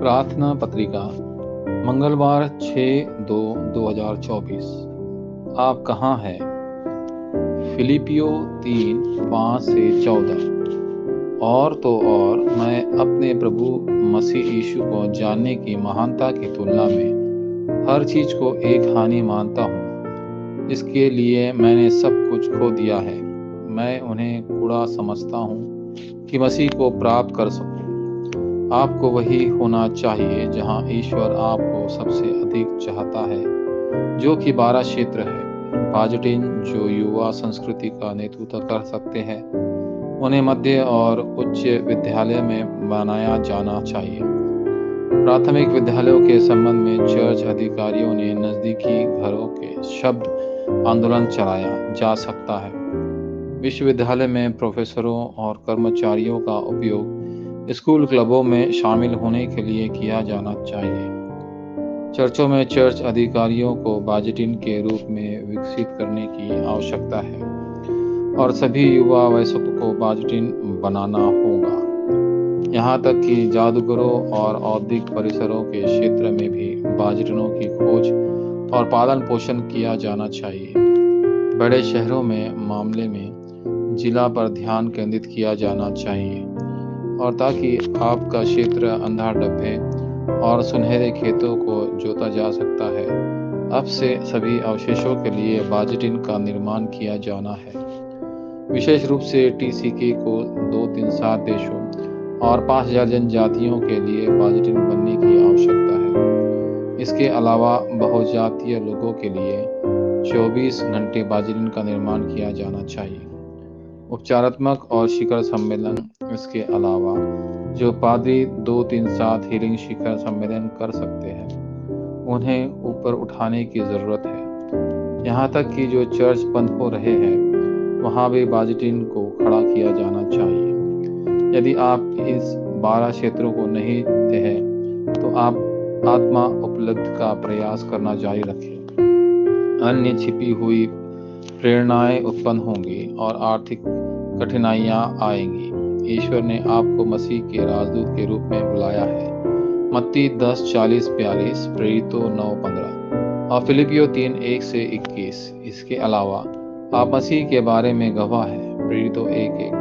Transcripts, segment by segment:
प्रार्थना पत्रिका मंगलवार 6/2/2024। आप कहाँ हैं? फिलिपियो 3:5-14। और तो और मैं अपने प्रभु मसीह यीशु को जानने की महानता की तुलना में हर चीज को एक हानि मानता हूँ, जिसके लिए मैंने सब कुछ खो दिया है। मैं उन्हें कूड़ा समझता हूँ कि मसीह को प्राप्त कर सकूं। आपको वही होना चाहिए जहाँ ईश्वर आपको सबसे अधिक चाहता है, जो कि 12 क्षेत्र है। बाजटीन जो युवा संस्कृति का नेतृत्व कर सकते हैं, उन्हें मध्य और उच्च विद्यालय में बनाया जाना चाहिए। प्राथमिक विद्यालयों के संबंध में चर्च अधिकारियों ने नजदीकी घरों के शब्द आंदोलन चलाया जा सकता है। विश्वविद्यालय में प्रोफेसरों और कर्मचारियों का उपयोग स्कूल क्लबों में शामिल होने के लिए किया जाना चाहिए। चर्चों में चर्च अधिकारियों को बाजटीन के रूप में विकसित करने की आवश्यकता है और सभी युवा वयस्कों को बाजटीन बनाना होगा। यहाँ तक कि जादूगरों और औद्योगिक परिसरों के क्षेत्र में भी बाजटीनों की खोज और पालन पोषण किया जाना चाहिए। बड़े शहरों में मामले में जिला पर ध्यान केंद्रित किया जाना चाहिए, और ताकि आपका क्षेत्र अंधा डब्बे और सुनहरे खेतों को जोता जा सकता है, अब से सभी अवशेषों के लिए बाजटीन का निर्माण किया जाना है। विशेष रूप से टीसीके को 2-3-7 देशों और 5000 जनजातियों के लिए बाजटीन बनने की आवश्यकता है। इसके अलावा बहुजातीय लोगों के लिए 24 घंटे बाजटीन का निर्माण किया जाना चाहिए। उपचारात्मक और शिखर सम्मेलन, इसके अलावा जो पादरी 2-3-7 हीलिंग शिखर सम्मेलन कर सकते हैं, उन्हें ऊपर उठाने की जरूरत है। यहाँ तक कि जो चर्च बंद हो रहे हैं, वहाँ भी बाजटीन को खड़ा किया जाना चाहिए। यदि आप इस 12 क्षेत्रों को नहीं देते हैं, तो आप आत्मा उपलब्धि का प्रयास करना जारी रखें। अन्य छिपी हुई प्रेरणाएं उत्पन्न होंगी और आर्थिक कठिनाइयां आएंगी। ईश्वर ने आपको मसीह के राजदूत के रूप में बुलाया है। मत्ती 10:40-42, प्रेरितों 9:15 और फिलिपियो 3:1-21। इसके अलावा आप मसीह के बारे में गवाह हैं। प्रेरितों 1:1।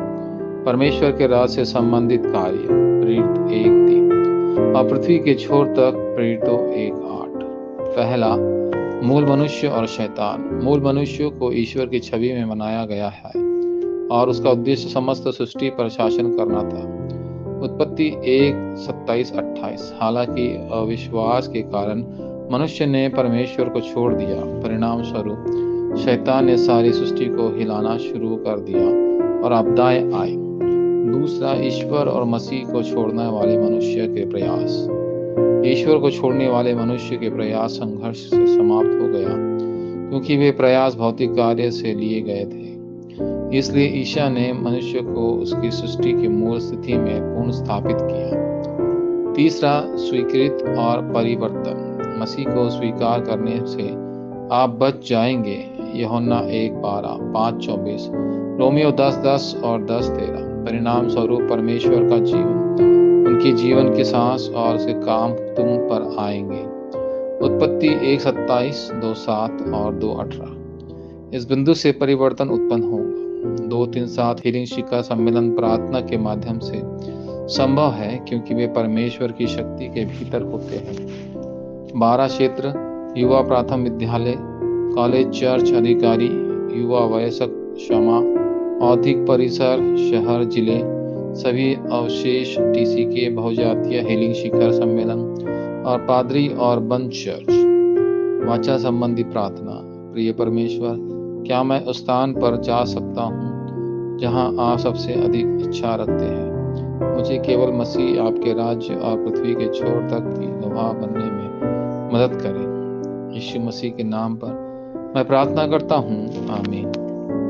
परमेश्वर के राज से संबंधित कार्य, प्रेरित 1:3 और पृथ्वी के छोर तक, प्रेरितों 1:8। पहला, मूल मनुष्य और शैतान। मूल मनुष्य को ईश्वर की छवि में बनाया गया है और उसका उद्देश्य समस्त सृष्टि पर शासन करना था। उत्पत्ति 1:27-28। हालांकि अविश्वास के कारण मनुष्य ने परमेश्वर को छोड़ दिया। परिणाम स्वरूप शैतान ने सारी सृष्टि को हिलाना शुरू कर दिया और आपदाएं आई। दूसरा, ईश्वर और मसीह को छोड़ने वाले मनुष्य के प्रयास। ईश्वर को छोड़ने वाले मनुष्य के प्रयास संघर्ष से समाप्त हो गया, क्योंकि वे प्रयास भौतिक कार्य से लिए गए थे। इसलिए ईशा ने मनुष्य को उसकी सृष्टि की मूल स्थिति में पुनः स्थापित किया। तीसरा, स्वीकृत और परिवर्तन। मसीह को स्वीकार करने से आप बच जाएंगे। यूहन्ना 1:12, 5:24, रोमियो 10:10 और 10:13। परिणाम स्वरूप परमेश्वर का जीवन, उनकी जीवन की सांस और उसके काम तुम पर आएंगे। उत्पत्ति 1:27, 2:7 और 2:18। इस बिंदु से परिवर्तन उत्पन्न होगा। 2-3-7 हीलिंग शिखर सम्मेलन प्रार्थना के माध्यम से संभव है, क्योंकि वे परमेश्वर की शक्ति के भीतर होते हैं। 12 क्षेत्र, युवा प्राथमिक विद्यालय, कॉलेज, चर्च अधिकारी, युवा वयस्क, क्षमा, औद्योगिक परिसर, शहर, जिले, सभी अवशेष, टीसीके, बहुजातीय हीलिंग शिखर सम्मेलन और पादरी और बंद चर्च। वाचा संबंधी प्रार्थना। प्रिय परमेश्वर, क्या मैं उस स्थान पर जा सकता हूँ जहाँ आप सबसे अधिक इच्छा रखते हैं? मुझे केवल मसीह, आपके राज्य और पृथ्वी के छोर तक की गवाह बनने में मदद करें। यीशु मसीह के नाम पर मैं प्रार्थना करता हूँ, आमीन।